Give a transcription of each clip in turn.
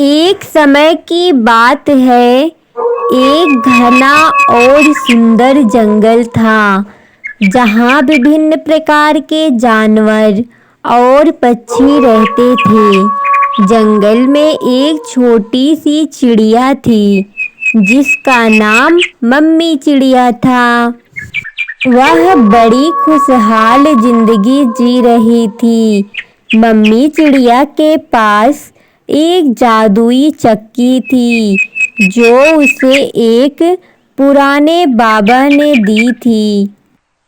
एक समय की बात है। एक घना और सुंदर जंगल था जहाँ विभिन्न प्रकार के जानवर और पक्षी रहते थे। जंगल में एक छोटी सी चिड़िया थी जिसका नाम मम्मी चिड़िया था। वह बड़ी खुशहाल जिंदगी जी रही थी। मम्मी चिड़िया के पास एक जादुई चक्की थी जो उसे एक पुराने बाबा ने दी थी।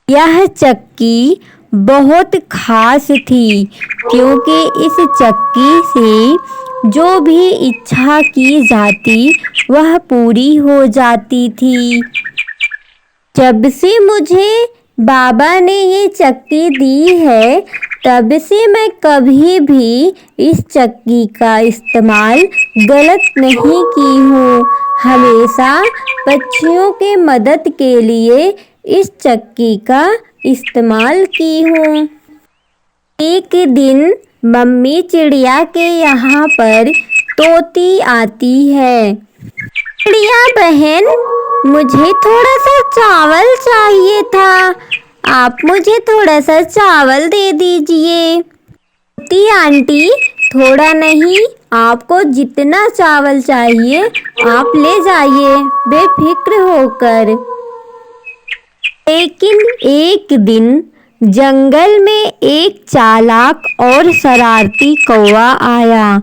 यह चक्की बहुत खास थी क्योंकि इस चक्की से जो भी इच्छा की जाती वह पूरी हो जाती थी। जब से मुझे बाबा ने ये चक्की दी है तब से मैं कभी भी इस चक्की का इस्तेमाल गलत नहीं की हूँ। हमेशा पक्षियों के मदद के लिए इस चक्की का इस्तेमाल की हूँ। एक दिन मम्मी चिड़िया के यहाँ पर तोती आती है। चिड़िया बहन, मुझे थोड़ा सा चावल चाहिए था। आप मुझे थोड़ा सा चावल दे दीजिए। तोती आंटी, थोड़ा नहीं, आपको जितना चावल चाहिए आप ले जाइए बेफिक्र होकर। लेकिन एक दिन जंगल में एक चालाक और शरारती कौवा आया।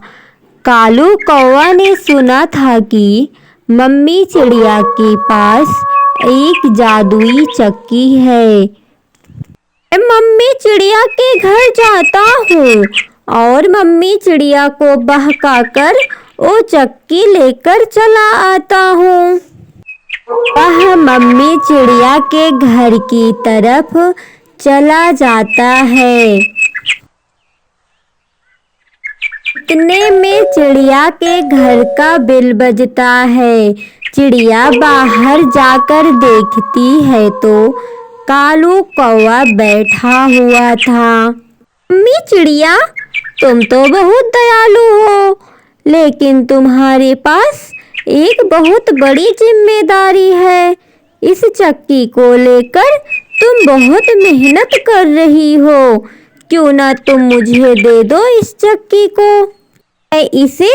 कालू कौवा ने सुना था कि मम्मी चिड़िया के पास एक जादुई चक्की है। मैं मम्मी चिड़िया के घर जाता हूँ और मम्मी चिड़िया को बहकाकर वो चक्की लेकर चला आता हूँ। वह मम्मी चिड़िया के घर की तरफ चला जाता है। इतने में चिड़िया के घर का बेल बजता है। चिड़िया बाहर जाकर देखती है तो कालू कौवा बैठा हुआ था। मम्मी चिड़िया, तुम तो बहुत दयालु हो, लेकिन तुम्हारे पास एक बहुत बड़ी जिम्मेदारी है। इस चक्की को लेकर तुम बहुत मेहनत कर रही हो। क्यों ना तुम मुझे दे दो इस चक्की को। मैं इसे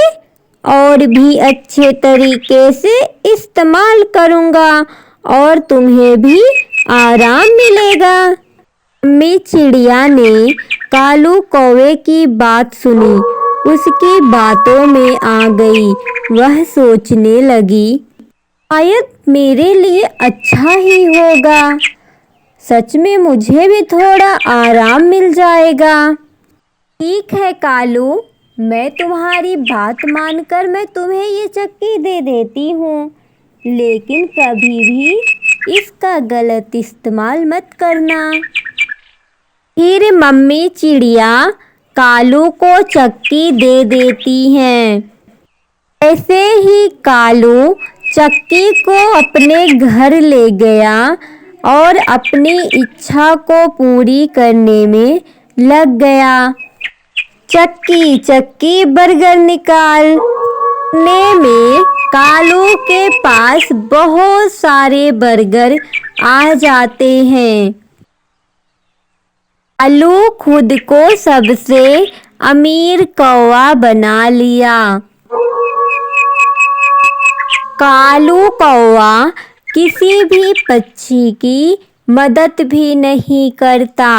और भी अच्छे तरीके से इस्तेमाल करूँगा और तुम्हें भी आराम मिलेगा। मम्मी चिड़िया ने कालू कौवे की बात सुनी, उसकी बातों में आ गई। वह सोचने लगी, शायद मेरे लिए अच्छा ही होगा। सच में मुझे भी थोड़ा आराम मिल जाएगा। ठीक है कालू, मैं तुम्हारी बात मानकर मैं तुम्हें ये चक्की दे देती हूँ, लेकिन कभी भी इसका गलत इस्तेमाल मत करना। फिर मम्मी चिड़िया कालू को चक्की दे देती हैं। ऐसे ही कालू चक्की को अपने घर ले गया और अपनी इच्छा को पूरी करने में लग गया। चक्की चक्की बर्गर निकाल। इतने में कालू के पास बहुत सारे बर्गर आ जाते हैं। कालू खुद को सबसे अमीर कौवा बना लिया। कालू कौवा किसी भी पक्षी की मदद भी नहीं करता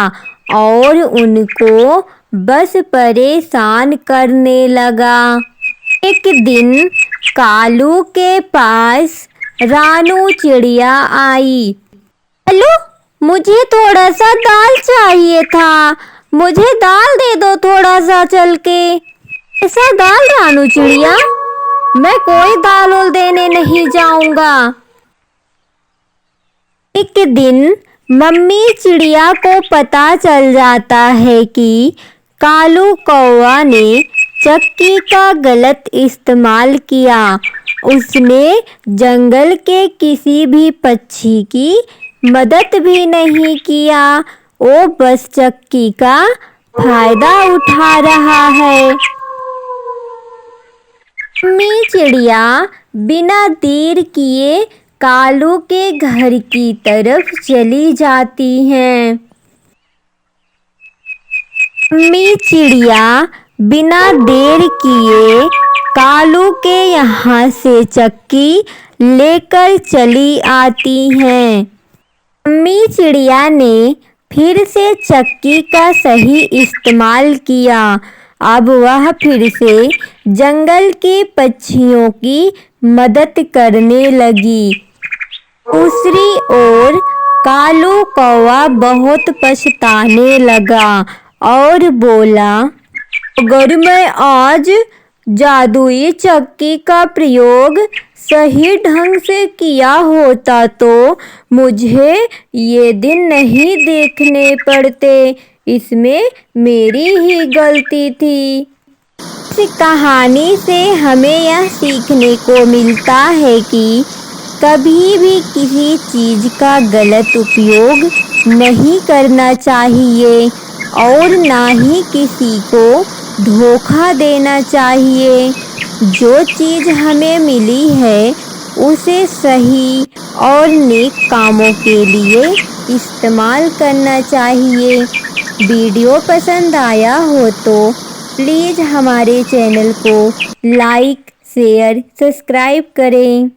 और उनको बस परेशान करने लगा। एक दिन कालू के पास रानू चिड़िया आई। हेलो, मुझे थोड़ा सा दाल चाहिए था। मुझे दाल दे दो थोड़ा सा चल के। ऐसा दाल रानू चिड़िया, मैं कोई दाल उल देने नहीं जाऊंगा। एक दिन मम्मी चिड़िया को पता चल जाता है कि कालू कौवा ने चक्की का गलत इस्तेमाल किया। उसने जंगल के किसी भी पक्षी की मदद भी नहीं किया। वो बस चक्की का फायदा उठा रहा है। अम्मी चिड़िया बिना देर किए कालू के घर की तरफ चली जाती हैं। अम्मी चिड़िया बिना देर किए कालू के यहाँ से चक्की लेकर चली आती हैं। अम्मी चिड़िया ने फिर से चक्की का सही इस्तेमाल किया। अब वह फिर से जंगल के पक्षियों की मदद करने लगी। दूसरी ओर कालू कौवा बहुत पछताने लगा और बोला, अगर मैं आज जादुई चक्की का प्रयोग सही ढंग से किया होता तो मुझे ये दिन नहीं देखने पड़ते। इसमें मेरी ही गलती थी। इस कहानी से हमें यह सीखने को मिलता है कि कभी भी किसी चीज़ का गलत उपयोग नहीं करना चाहिए और ना ही किसी को धोखा देना चाहिए। जो चीज़ हमें मिली है उसे सही और नेक कामों के लिए इस्तेमाल करना चाहिए। वीडियो पसंद आया हो तो प्लीज़ हमारे चैनल को लाइक, शेयर, सब्सक्राइब करें।